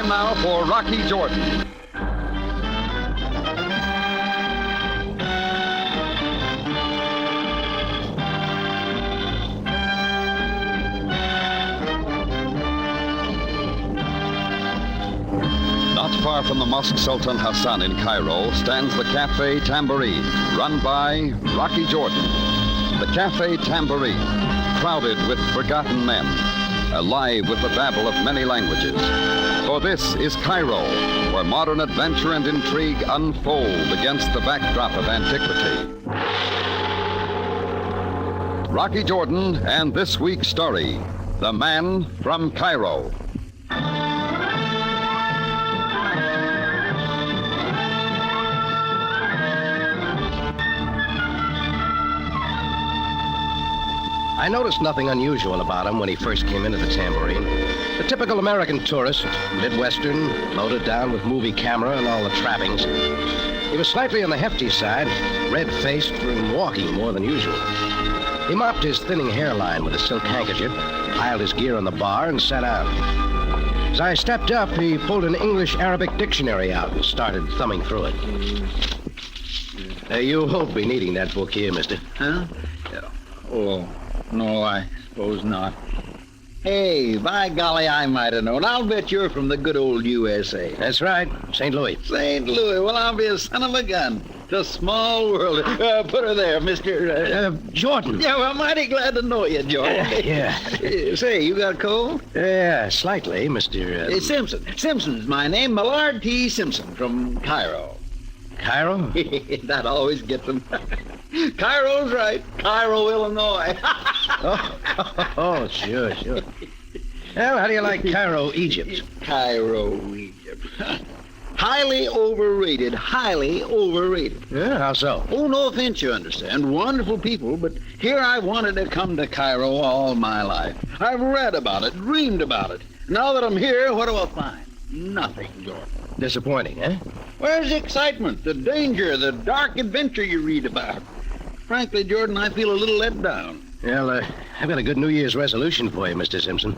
time now for Rocky Jordan. Not far from the Mosque Sultan Hassan in Cairo stands the Cafe Tambourine, run by Rocky Jordan. The Cafe Tambourine, crowded with forgotten men, alive with the babble of many languages. For this is Cairo, where modern adventure and intrigue unfold against the backdrop of antiquity. Rocky Jordan and this week's story, The Man from Cairo. I noticed nothing unusual about him when he first came into the Tambourine. The typical American tourist, Midwestern, loaded down with movie camera and all the trappings. He was slightly on the hefty side, red-faced from walking more than usual. He mopped his thinning hairline with a silk handkerchief, piled his gear on the bar, and sat down. As I stepped up, he pulled an English-Arabic dictionary out and started thumbing through it. You won't be needing that book here, mister. Huh? Yeah. Oh. No, I suppose not. Hey, by golly, I might have known. I'll bet you're from the good old USA. That's right, St. Louis. St. Louis. Well, I'll be a son of a gun. It's a small world. Put her there, Mr. Jordan. Yeah, well, I'm mighty glad to know you, Jordan. Yeah. Say, you got a cold? Yeah, slightly, Mr. Simpson. Simpson's my name. Millard T. Simpson from Cairo. Cairo? That always gets them. Cairo's right. Cairo, Illinois. oh, sure. Well, how do you like Cairo, Egypt? Cairo, Egypt. Highly overrated. Yeah, how so? Oh, no offense, you understand. Wonderful people, but here I wanted to come to Cairo all my life. I've read about it, dreamed about it. Now that I'm here, what do I find? Nothing, Jordan. Disappointing, eh? Where's the excitement, the danger, the dark adventure you read about? Frankly, Jordan, I feel a little let down. Well, I've got a good New Year's resolution for you, Mr. Simpson.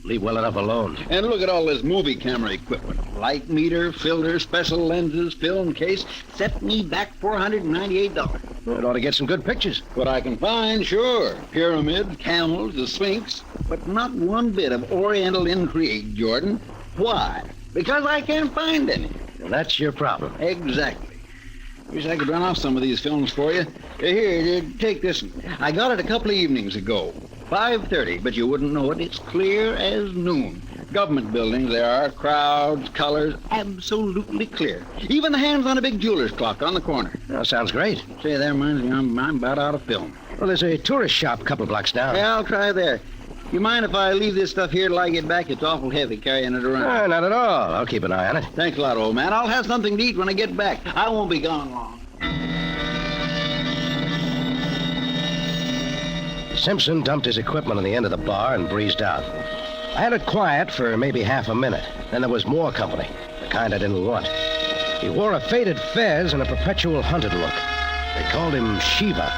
Leave well enough alone. And look at all this movie camera equipment. Light meter, filter, special lenses, film case. Set me back $498. Well, it ought to get some good pictures. What I can find, sure. Pyramids, camels, the Sphinx. But not one bit of Oriental intrigue, Jordan. Why? Because I can't find any. Well, that's your problem. Exactly. Wish I could run off some of these films for you. Here, take this one. I got it a couple of evenings ago. 5:30, but you wouldn't know it. It's clear as noon. Government buildings there are, crowds, colors, absolutely clear. Even the hands on a big jeweler's clock on the corner. Well, sounds great. Say, that reminds me, I'm about out of film. Well, there's a tourist shop a couple blocks down. Yeah, I'll try there. You mind if I leave this stuff here till I get back? It's awful heavy carrying it around. Not at all. I'll keep an eye on it. Thanks a lot, old man. I'll have something to eat when I get back. I won't be gone long. Simpson dumped his equipment on the end of the bar and breezed out. I had it quiet for maybe half a minute. Then there was more company, the kind I didn't want. He wore a faded fez and a perpetual hunted look. They called him Shiva,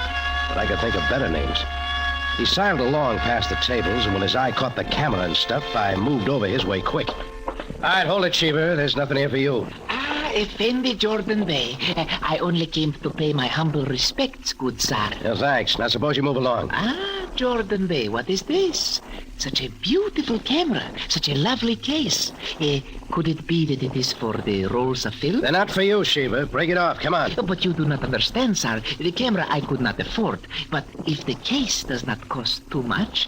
but I could think of better names. He sidled along past the tables, and when his eye caught the camera and stuff, I moved over his way quick. All right, hold it, Shiva. There's nothing here for you. Effendi Jordan Bey. I only came to pay my humble respects, good sir. No, thanks. Now, suppose you move along. Jordan Bey, what is this? Such a beautiful camera. Such a lovely case. Could it be that it is for the rolls of film? They're not for you, Shiva. Break it off. Come on. But you do not understand, sir. The camera I could not afford. But if the case does not cost too much,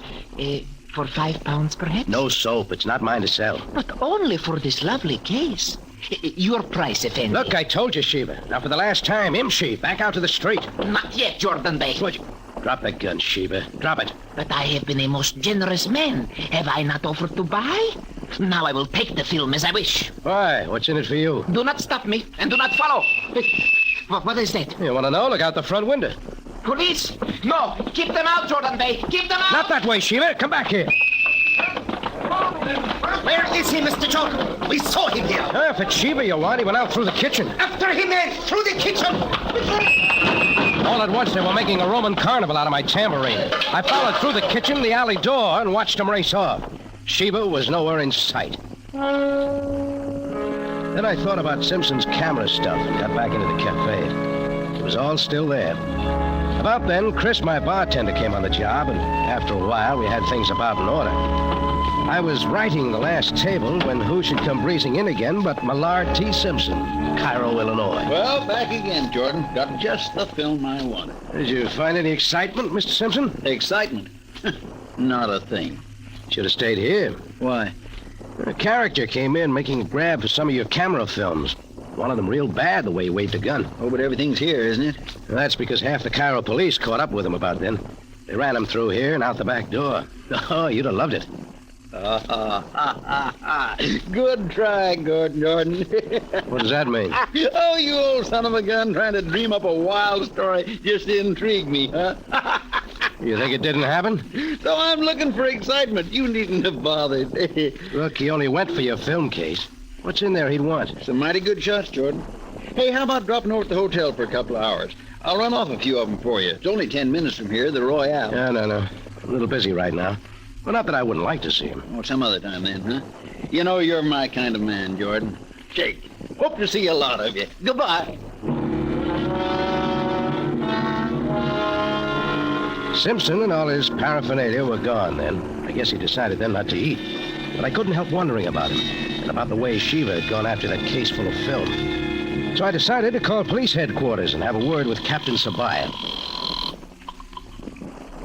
for £5 perhaps? No soap. It's not mine to sell. But only for this lovely case. Your price, Effendi. Look, I told you, Shiva. Now, for the last time, Imshi, back out to the street. Not yet, Jordan Bey. What? Drop that gun, Shiva. Drop it. But I have been a most generous man. Have I not offered to buy? Now I will take the film as I wish. Why? What's in it for you? Do not stop me, and do not follow. What is that? You want to know? Look out the front window. Police? No. Keep them out, Jordan Bey. Keep them out. Not that way, Shiva. Come back here. Where is he, Mr. Joke? We saw him here. If it's Shiva you want, he went out through the kitchen. After him, man. Through the kitchen. All at once, they were making a Roman carnival out of my tambourine. I followed through the kitchen, the alley door, and watched them race off. Shiva was nowhere in sight. Then I thought about Simpson's camera stuff and got back into the cafe. It was all still there. About then, Chris, my bartender, came on the job, and after a while, we had things about in order. I was writing the last table when who should come breezing in again but Millard T. Simpson, Cairo, Illinois. Well, back again, Jordan. Got just the film I wanted. Did you find any excitement, Mr. Simpson? Excitement? Not a thing. Should have stayed here. Why? A character came in making a grab for some of your camera films. One of them real bad the way he waved the gun. Oh, but everything's here, isn't it? Well, that's because half the Cairo police caught up with him about then. They ran him through here and out the back door. Oh, you'd have loved it. Good try, Jordan. What does that mean? Oh, you old son of a gun trying to dream up a wild story just to intrigue me, huh? You think it didn't happen? So I'm looking for excitement. You needn't have bothered. Look, he only went for your film case. What's in there he'd want? Some mighty good shots, Jordan. Hey, how about dropping over at the hotel for a couple of hours? I'll run off a few of them for you. It's only 10 minutes from here, the Royale. No. I'm a little busy right now. Well, not that I wouldn't like to see him. Oh, some other time then, huh? You know you're my kind of man, Jordan. Shake. Hope to see a lot of you. Goodbye. Simpson and all his paraphernalia were gone then. I guess he decided then not to eat. But I couldn't help wondering about him and about the way Shiva had gone after that case full of film. So I decided to call police headquarters and have a word with Captain Sabaya.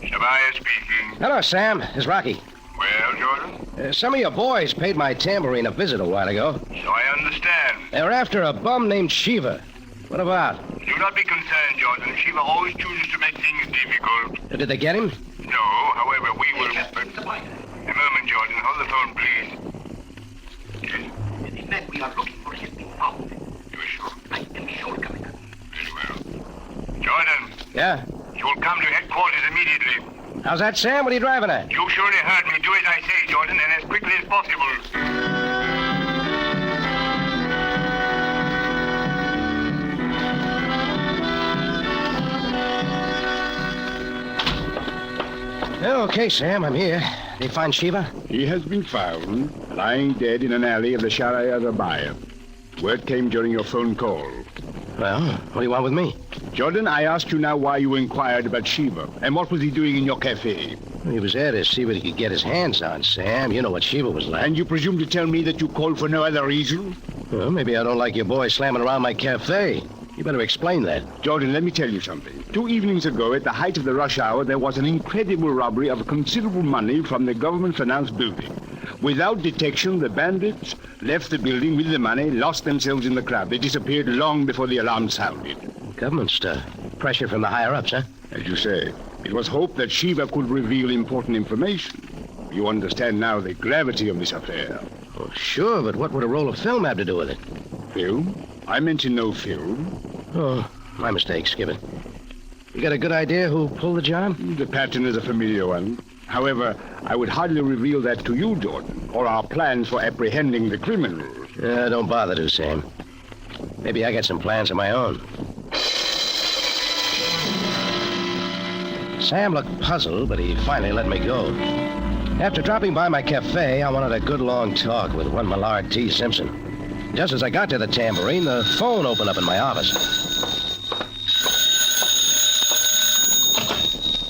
Sabaya speaking. Hello, Sam. It's Rocky. Well, Jordan? Some of your boys paid my tambourine a visit a while ago. So I understand. They were after a bum named Shiva. What about? Do not be concerned, Jordan. Shiva always chooses to make things difficult. Did they get him? No, however, we will... A moment, Jordan. Hold the phone, please. Yes? The man we are looking for has been found. You are sure? I am sure, Commander. Very well. Jordan, Yeah. you will come to headquarters immediately. How's that, Sam? What are you driving at? You surely heard me. Do as I say, Jordan, and as quickly as possible. Okay, Sam, I'm here. They find Shiva? He has been found, lying dead in an alley of the Sharia Rabaya. Word came during your phone call. Well, what do you want with me? Jordan, I asked you now why you inquired about Shiva, and what was he doing in your cafe? He was there to see what he could get his hands on, Sam. You know what Shiva was like. And you presume to tell me that you called for no other reason? Well, maybe I don't like your boy slamming around my cafe. You better explain that. Jordan, let me tell you something. 2 evenings ago, at the height of the rush hour, there was an incredible robbery of considerable money from the government-financed building. Without detection, the bandits left the building with the money, lost themselves in the crowd. They disappeared long before the alarm sounded. Government stuff. Pressure from the higher-ups, huh? As you say, it was hoped that Shiva could reveal important information. You understand now the gravity of this affair. Oh, sure, but what would a roll of film have to do with it? Film? I mentioned no film. Oh, my mistake, Skipper. You got a good idea who pulled the job? The pattern is a familiar one. However, I would hardly reveal that to you, Jordan, or our plans for apprehending the criminals. Don't bother to, Sam. Maybe I got some plans of my own. Sam looked puzzled, but he finally let me go. After dropping by my cafe, I wanted a good long talk with one Millard T. Simpson. Just as I got to the tambourine, the phone opened up in my office.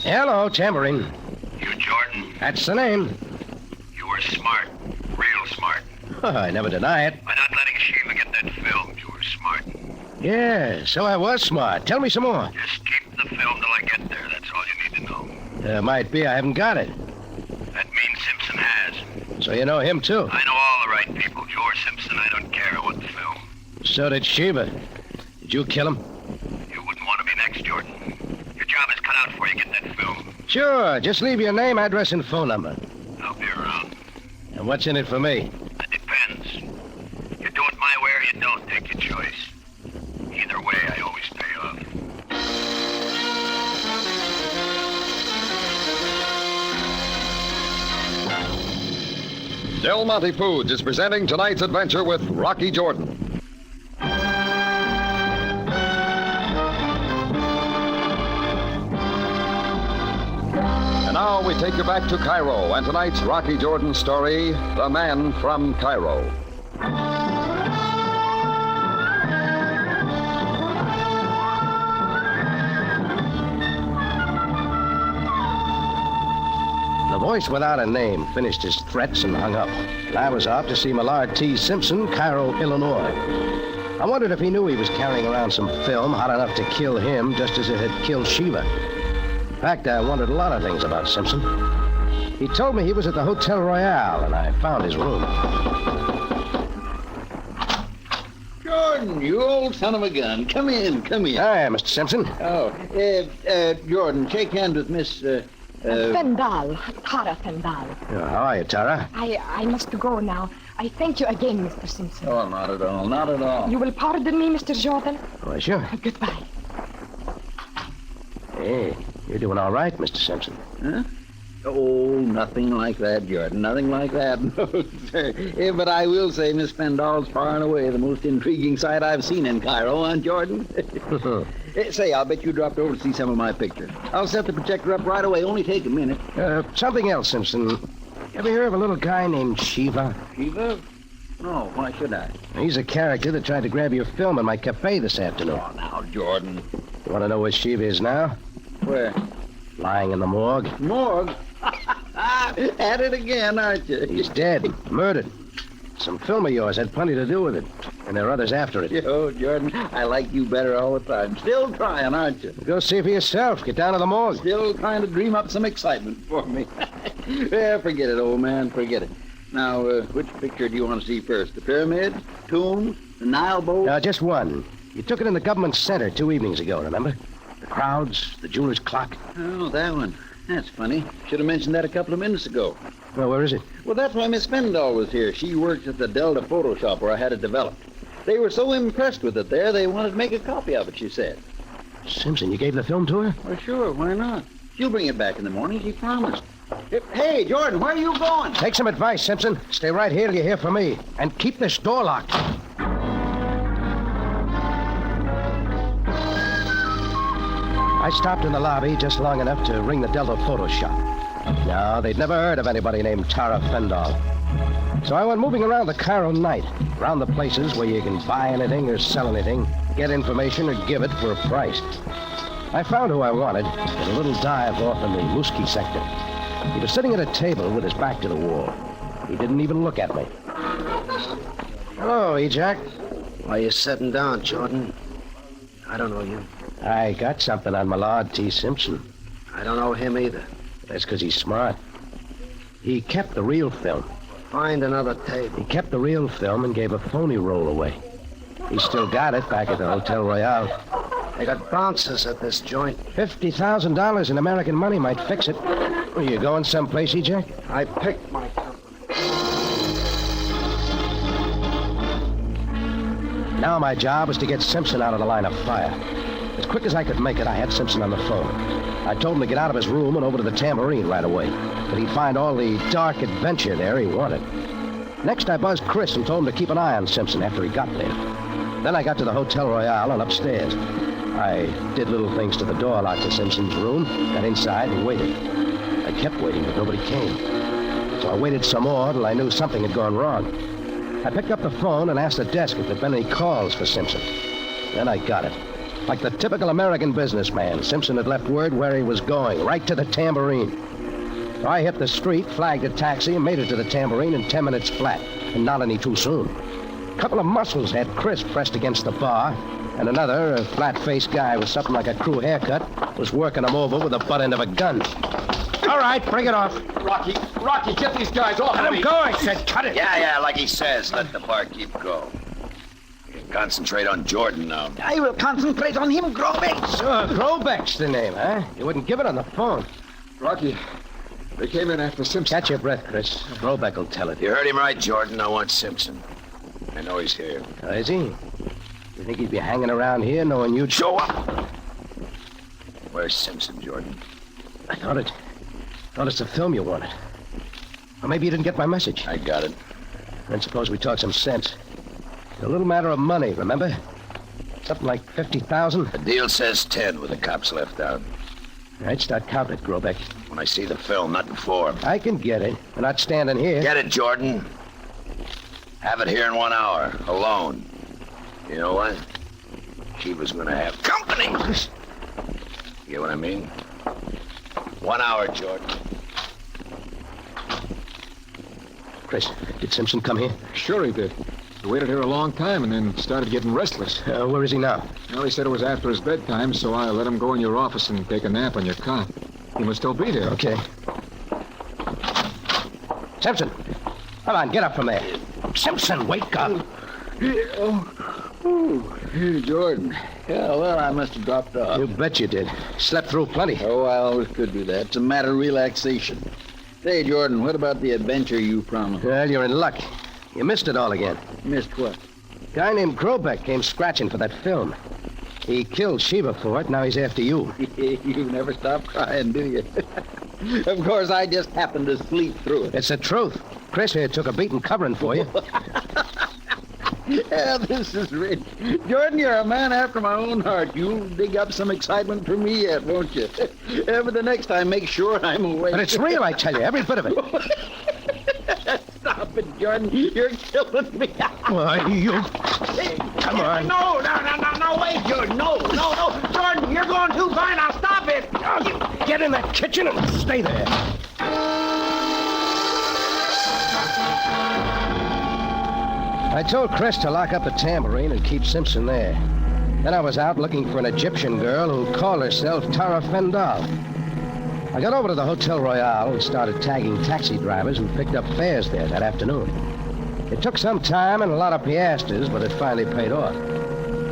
Hello, tambourine. You, Jordan, That's the name. you were smart. Real smart. I never deny it. By not letting Shiva get that film, you were smart. Yeah, so I was smart. Tell me some more. Just keep the film till I get there. That's all you need to know. Might be I haven't got it. That means Simpson has. So you know him, too. I know all the right people. George Simpson, I don't care about the film. So did Shiva. Did you kill him? You wouldn't want to be next, Jordan. Your job is cut out for you. Get that film. Sure. Just leave your name, address, and phone number. I'll be around. And what's in it for me? That depends. You do it my way or you don't. Take your choice. Either way, I always pay off. Del Monte Foods is presenting tonight's adventure with Rocky Jordan. And now we take you back to Cairo and tonight's Rocky Jordan story, The Man from Cairo. The voice without a name finished his threats and hung up. And I was off to see Millard T. Simpson, Cairo, Illinois. I wondered if he knew he was carrying around some film hot enough to kill him just as it had killed Shiva. In fact, I wondered a lot of things about Simpson. He told me he was at the Hotel Royale, and I found his room. Jordan, you old son of a gun. Come in, come in. Hi, Mr. Simpson. Oh, Jordan, shake hands with Miss, Fendal, Tara Fendal. How are you, Tara? I must go now. I thank you again, Mr. Simpson. Oh, not at all, not at all. You will pardon me, Mr. Jordan? Why, sure. Goodbye. Hey, you're doing all right, Mr. Simpson. Huh? Oh, nothing like that, Jordan. Nothing like that. No, sir. But I will say Miss Fendal's far and away the most intriguing sight I've seen in Cairo, huh, Jordan? Say, I'll bet you dropped over to see some of my pictures. I'll set the projector up right away. Only take a minute. Something else, Simpson. You ever hear of a little guy named Shiva? Shiva? No, why should I? He's a character that tried to grab your film in my cafe this afternoon. Oh, now, Jordan. You want to know where Shiva is now? Where? Lying in the morgue. Morgue? At it again, aren't you? He's dead. Murdered. Some film of yours had plenty to do with it. And there are others after it. Oh, Jordan, I like you better all the time. Still trying, aren't you? Go see for yourself. Get down to the morgue. Still trying to dream up some excitement for me. Yeah, forget it, old man. Forget it. Now, which picture do you want to see first? The pyramid? Tombs? The Nile boat? No, just one. You took it in the government center 2 evenings ago, remember? The crowds, the jeweler's clock. Oh, that one. That's funny. Should have mentioned that a couple of minutes ago. Well, where is it? Well, that's why Miss Fendal was here. She works at the Delta photo shop where I had it developed. They were so impressed with it there, they wanted to make a copy of it, she said. Simpson, you gave the film to her? Well, sure, why not? She'll bring it back in the morning, she promised. Hey, Jordan, where are you going? Take some advice, Simpson. Stay right here till you hear from me. And keep this door locked. I stopped in the lobby just long enough to ring the Delta photo shop. No, they'd never heard of anybody named Tara Fendal. So I went moving around the Cairo night, around the places where you can buy anything or sell anything, get information or give it for a price. I found who I wanted in a little dive off in the Muskie sector. He was sitting at a table with his back to the wall. He didn't even look at me. Hello, E-Jack. Why are you sitting down, Jordan? I don't know you. I got something on Millard T. Simpson. I don't know him either. That's because he's smart. He kept the real film. Find another table. He kept the real film and gave a phony roll away. He still got it back at the Hotel Royale. They got bouncers at this joint. $50,000 in American money might fix it. Are you going someplace, E-Jack? I picked my company. Now my job was to get Simpson out of the line of fire. As quick as I could make it, I had Simpson on the phone. I told him to get out of his room and over to the Tambourine right away. That he'd find all the dark adventure there he wanted. Next, I buzzed Chris and told him to keep an eye on Simpson after he got there. Then I got to the Hotel Royale and upstairs. I did little things to the door lock to Simpson's room, got inside and waited. I kept waiting, but nobody came. So I waited some more till I knew something had gone wrong. I picked up the phone and asked the desk if there'd been any calls for Simpson. Then I got it. Like the typical American businessman, Simpson had left word where he was going, right to the Tambourine. So I hit the street, flagged a taxi, and made it to the Tambourine in 10 minutes flat, and not any too soon. A couple of muscles had Chris pressed against the bar, and another, a flat-faced guy with something like a crew haircut, was working him over with the butt end of a gun. All right, bring it off. Rocky, get these guys off Let him go, I said. Cut it. Yeah, like he says. Let the barkeep go. Concentrate on Jordan now. I will concentrate on him, Grobeck. Sure, Grobeck's the name, huh? You wouldn't give it on the phone. Rocky, they came in after Simpson. Catch your breath, Chris. Grobeck will tell it. You heard him right, Jordan. I want Simpson. I know he's here. Oh, is he? You think he'd be hanging around here knowing you'd Show up! Where's Simpson, Jordan? I thought it's the film you wanted. Or maybe you didn't get my message. I got it. Then suppose we talk some sense. It's a little matter of money, remember? Something like 50,000. The deal says 10 with the cops left out. All right, start counting it, Grobeck. When I see the film, not before. I can get it. We're not standing here. Get it, Jordan. Have it here in 1 hour, alone. You know what? She was gonna have company. You get what I mean? 1 hour, Jordan. Chris, did Simpson come here? Sure he did. He waited here a long time and then started getting restless. Where is he now? Well, he said it was after his bedtime, so I let him go in your office and take a nap on your cot. He must still be there. Okay. Simpson, come on, get up from there. Simpson, wake up. Hey, Jordan. Yeah, well, I must have dropped off. You bet you did. Slept through plenty. Oh, I always could do that. It's a matter of relaxation. Say, Jordan, what about the adventure you promised? Well, you're in luck. You missed it all again. Missed what? A guy named Grobeck came scratching for that film. He killed Shiva for it. Now he's after you. You never stop crying, do you? Of course, I just happened to sleep through it. It's the truth. Chris here took a beating covering for you. Yeah, this is rich. Jordan, you're a man after my own heart. You'll dig up some excitement for me yet, won't you? But the next time, make sure I'm awake. But it's real, I tell you, every bit of it. Stop it, Jordan. You're killing me. Why, you... Come on. No, wait, Jordan. No. Jordan, you're going too far now. Stop it. Get in that kitchen and stay there. I told Chris to lock up the tambourine and keep Simpson there. Then I was out looking for an Egyptian girl who called herself Tara Fendal. I got over to the Hotel Royale and started tagging taxi drivers who picked up fares there that afternoon. It took some time and a lot of piastres, but it finally paid off.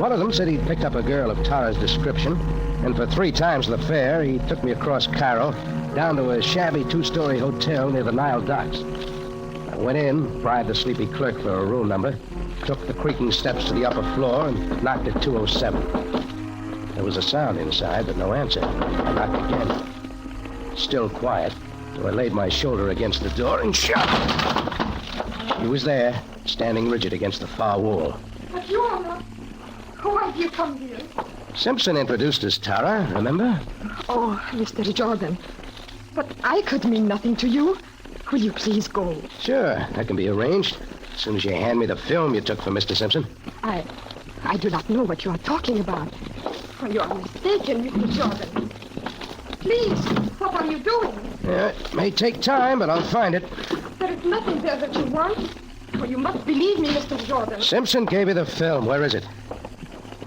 One of them said he'd picked up a girl of Tara's description, and for 3 times the fare, he took me across Cairo, down to a shabby 2-story hotel near the Nile docks. I went in, bribed the sleepy clerk for a room number, took the creaking steps to the upper floor, and knocked at 207. There was a sound inside, but no answer. I knocked again. Still quiet, so I laid my shoulder against the door and shut. He was there, standing rigid against the far wall. But you are not. Why have you come here? Simpson introduced us, Tara, remember? Oh, Mr. Jordan. But I could mean nothing to you. Will you please go? Sure, that can be arranged. As soon as you hand me the film you took for Mr. Simpson. I do not know what you are talking about. Oh, you are mistaken, Mr. Jordan. Please, what are you doing? It may take time, but I'll find it. There is nothing there that you want. Oh, you must believe me, Mr. Jordan. Simpson gave you the film. Where is it?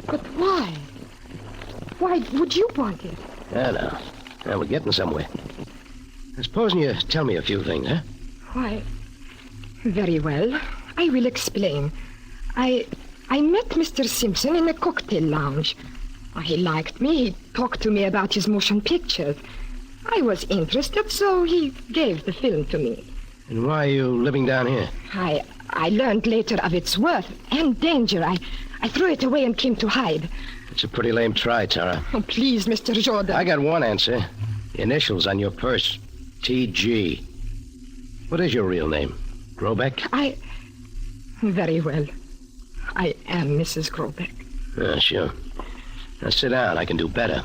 But why? Why would you want it? I know. Now, we're getting somewhere. Supposing you tell me a few things, huh? Why, very well. I will explain. I met Mr. Simpson in a cocktail lounge. He liked me. He talked to me about his motion pictures. I was interested, so he gave the film to me. And why are you living down here? I learned later of its worth and danger. I threw it away and came to hide. It's a pretty lame try, Tara. Oh, please, Mr. Jordan. I got one answer. The initials on your purse. T.G. What is your real name? Grobeck? Very well. I am Mrs. Grobeck. Sure. Now sit down. I can do better.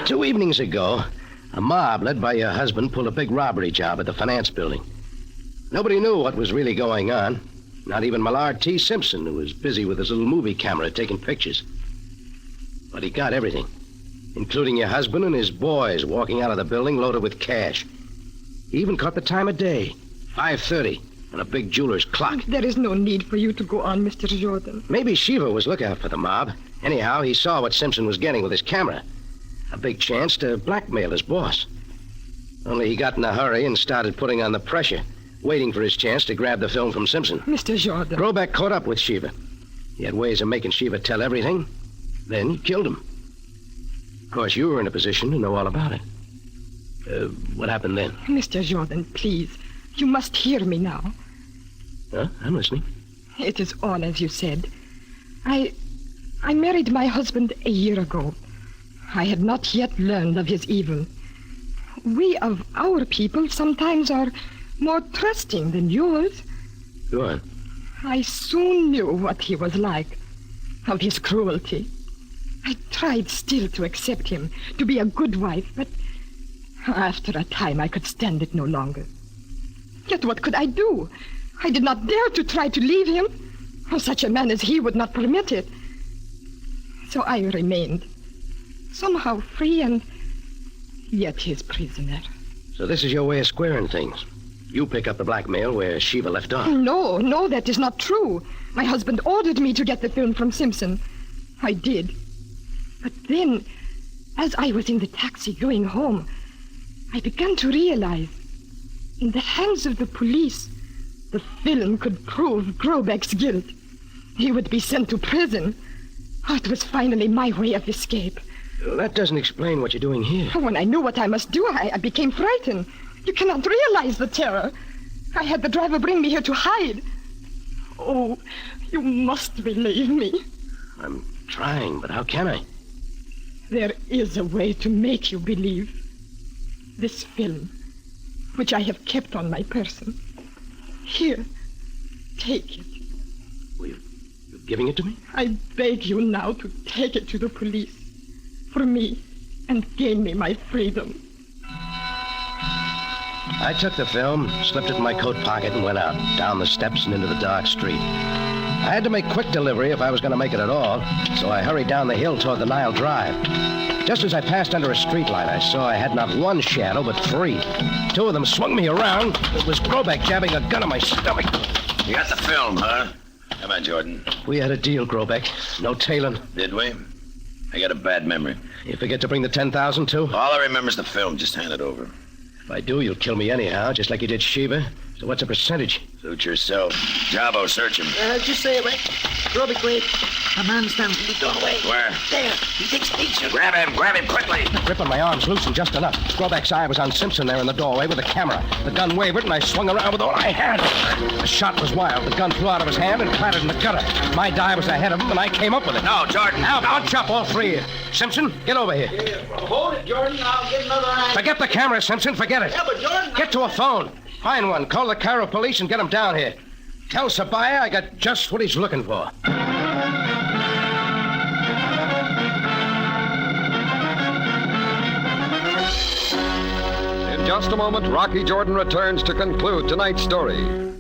2 evenings ago, a mob led by your husband pulled a big robbery job at the finance building. Nobody knew what was really going on. Not even Millard T. Simpson, who was busy with his little movie camera taking pictures. But he got everything, including your husband and his boys walking out of the building loaded with cash. He even caught the time of day, 5:30, and a big jeweler's clock. There is no need for you to go on, Mr. Jordan. Maybe Shiva was looking out for the mob. Anyhow, he saw what Simpson was getting with his camera. A big chance to blackmail his boss. Only he got in a hurry and started putting on the pressure, waiting for his chance to grab the film from Simpson. Mr. Jordan. Grobeck caught up with Shiva. He had ways of making Shiva tell everything. Then he killed him. Of course, you were in a position to know all about it. What happened then? Mr. Jordan, please. You must hear me now. Huh? I'm listening. It is all as you said. I married my husband a year ago. I had not yet learned of his evil. We of our people sometimes are more trusting than yours. Go on. I soon knew what he was like, of his cruelty. I tried still to accept him, to be a good wife, but after a time I could stand it no longer. Yet what could I do? I did not dare to try to leave him. Such a man as he would not permit it. So I remained, somehow free and yet his prisoner. So this is your way of squaring things. You pick up the blackmail where Sheba left off. No, that is not true. My husband ordered me to get the film from Simpson. I did. But then, as I was in the taxi going home, I began to realize, in the hands of the police, the film could prove Grobeck's guilt. He would be sent to prison. Oh, it was finally my way of escape. Well, that doesn't explain what you're doing here. When I knew what I must do, I became frightened. You cannot realize the terror. I had the driver bring me here to hide. Oh, you must believe me. I'm trying, but how can I? There is a way to make you believe. This film, which I have kept on my person. Here, take it. Well, you're giving it to me? I beg you now to take it to the police. For me, and gain me my freedom. I took the film, slipped it in my coat pocket, and went out, down the steps and into the dark street. I had to make quick delivery if I was going to make it at all, so I hurried down the hill toward the Nile Drive. Just as I passed under a streetlight, I saw I had not one shadow, but three. Two of them swung me around. It was Grobeck jabbing a gun in my stomach. You got the film, huh? How about Jordan? We had a deal, Grobeck. No tailing. Did we? I got a bad memory. You forget to bring the 10,000 too? All I remember is the film. Just hand it over. If I do, you'll kill me anyhow, just like you did Sheba. So what's the percentage? Suit yourself. Jabo, search him. Just say it, right? Grobeck, wait. A man stands in the doorway. Where? There. He takes pictures. Grab him quickly. Ripping my arms loose and just enough. Grobeck's eye was on Simpson there in the doorway with the camera. The gun wavered and I swung around with all I had. The shot was wild. The gun flew out of his hand and clattered in the gutter. My dive was ahead of him and I came up with it. No, Jordan. Now, bunch up, all three of you. Simpson, get over here. Hold it, Jordan. I'll get another eye. Forget the camera, Simpson. Forget it. Yeah, but Jordan... Get to a phone. Find one. Call the Cairo police and get him down here. Tell Sabaya I got just what he's looking for. In just a moment, Rocky Jordan returns to conclude tonight's story.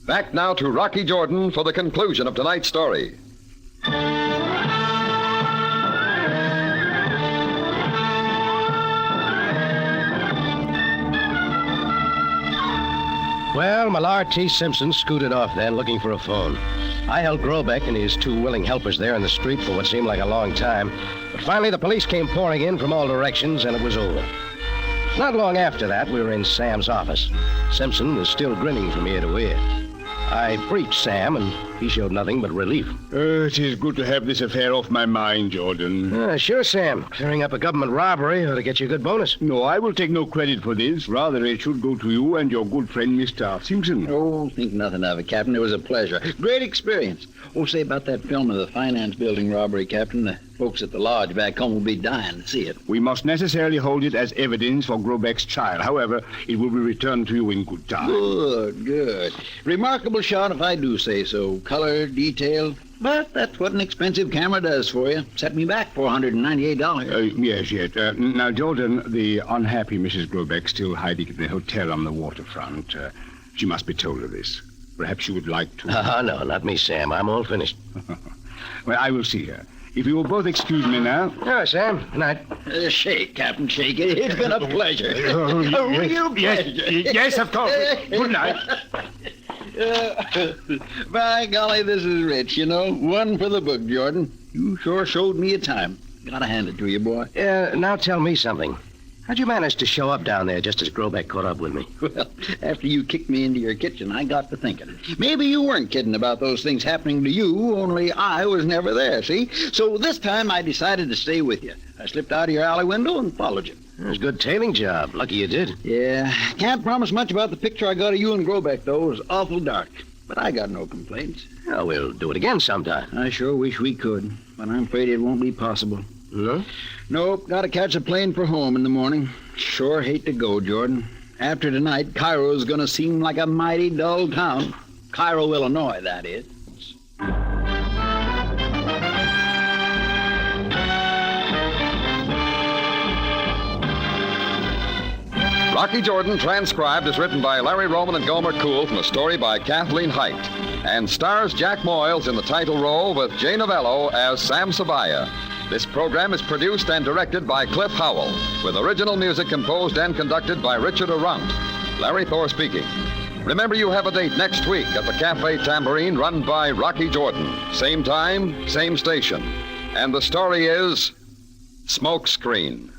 Back now to Rocky Jordan for the conclusion of tonight's story. Well, Millard T. Simpson scooted off then, looking for a phone. I held Grobeck and his two willing helpers there in the street for what seemed like a long time. But finally, the police came pouring in from all directions, and it was over. Not long after that, we were in Sam's office. Simpson was still grinning from ear to ear. I briefed Sam, and he showed nothing but relief. It is good to have this affair off my mind, Jordan. Sure, Sam. Clearing up a government robbery ought to get you a good bonus. No, I will take no credit for this. Rather, it should go to you and your good friend, Mr. Simpson. Oh, think nothing of it, Captain. It was a pleasure. Great experience. Oh, say about that film of the finance building robbery, Captain. The folks at the lodge back home will be dying to see it. We must necessarily hold it as evidence for Grobeck's trial. However, it will be returned to you in good time. Good. Remarkable shot, if I do say so. Color, detail. But that's what an expensive camera does for you. Set me back $498. Yes. Now, Jordan, the unhappy Mrs. Grobeck still hiding at the hotel on the waterfront. She must be told of this. Perhaps you would like to... No, not me, Sam. I'm all finished. Well, I will see her. If you will both excuse me now... Yeah, Sam. Good night. Shake, Captain, shake. It's been a pleasure. A real pleasure. Yes, of course. Good night. By golly, this is rich, you know. One for the book, Jordan. You sure showed me a time. Gotta hand it to you, boy. Now tell me something. How'd you manage to show up down there just as Grobeck caught up with me? Well, after you kicked me into your kitchen, I got to thinking. Maybe you weren't kidding about those things happening to you, only I was never there, see? So this time I decided to stay with you. I slipped out of your alley window and followed you. It was a good tailing job. Lucky you did. Yeah. Can't promise much about the picture I got of you and Grobeck, though. It was awful dark. But I got no complaints. Oh, we'll do it again sometime. I sure wish we could, but I'm afraid it won't be possible. No? Nope, gotta catch a plane for home in the morning. Sure hate to go, Jordan. After tonight, Cairo's gonna seem like a mighty dull town. Cairo, Illinois, that is. Rocky Jordan, transcribed, is written by Larry Roman and Gomer Cool from a story by Kathleen Height, and stars Jack Moyles in the title role with Jay Novello as Sam Sabaya. This program is produced and directed by Cliff Howell, with original music composed and conducted by Richard Arant. Larry Thor speaking. Remember, you have a date next week at the Cafe Tambourine, run by Rocky Jordan. Same time, same station. And the story is Smokescreen.